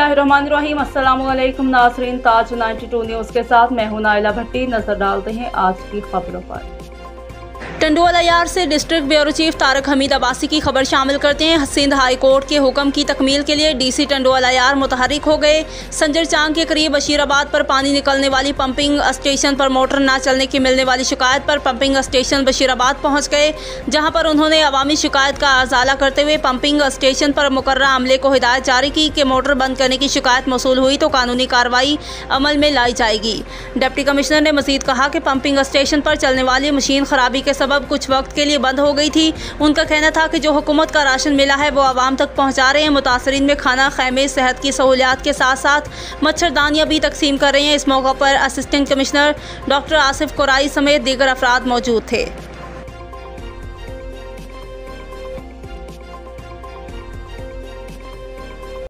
बिस्मिल्लाहिर्रहमानिर्रहीम। अस्सलामुअलैकुम नाज़रीन, ताज 92 न्यूज़ के साथ मैं हूं नाइला भट्टी। नजर डालते हैं आज की खबरों पर। टंडोलायार से district bureau chief Tariq Hameed Abbasi की खबर शामिल करते हैं। सिंध हाई कोर्ट के हुक्म की तकमील के लिए डीसी टंडोलायार मुतहरिक हो गए। संजर चांग के करीब बशीराबाद पर पानी निकलने वाली पंपिंग स्टेशन पर मोटर न चलने की मिलने वाली शिकायत पर पंपिंग स्टेशन बशीराबाद पहुंच गए, जहां पर उन्होंने अवामी शिकायत का अजाला करते हुए पंपिंग स्टेशन पर मुकर्रा अमले को हिदायत जारी की कि मोटर बंद करने की शिकायत मौसूल हुई तो कानूनी कार्रवाई अमल में लाई जाएगी। डिप्टी कमिश्नर ने मजीद कहा कि पंपिंग स्टेशन पर चलने वाली मशीन खराबी के सबब कुछ वक्त के लिए बंद हो गई थी। उनका कहना था कि जो हुकूमत का राशन मिला है वो आवाम तक पहुंचा रहे हैं। मुतासरीन में खाना, खैमे, सेहत की सहूलियात के साथ साथ मच्छरदानियां भी तकसीम कर रहे हैं। इस मौका पर असिस्टेंट कमिश्नर डॉक्टर आसिफ कुराई समेत दीगर अफराद मौजूद थे।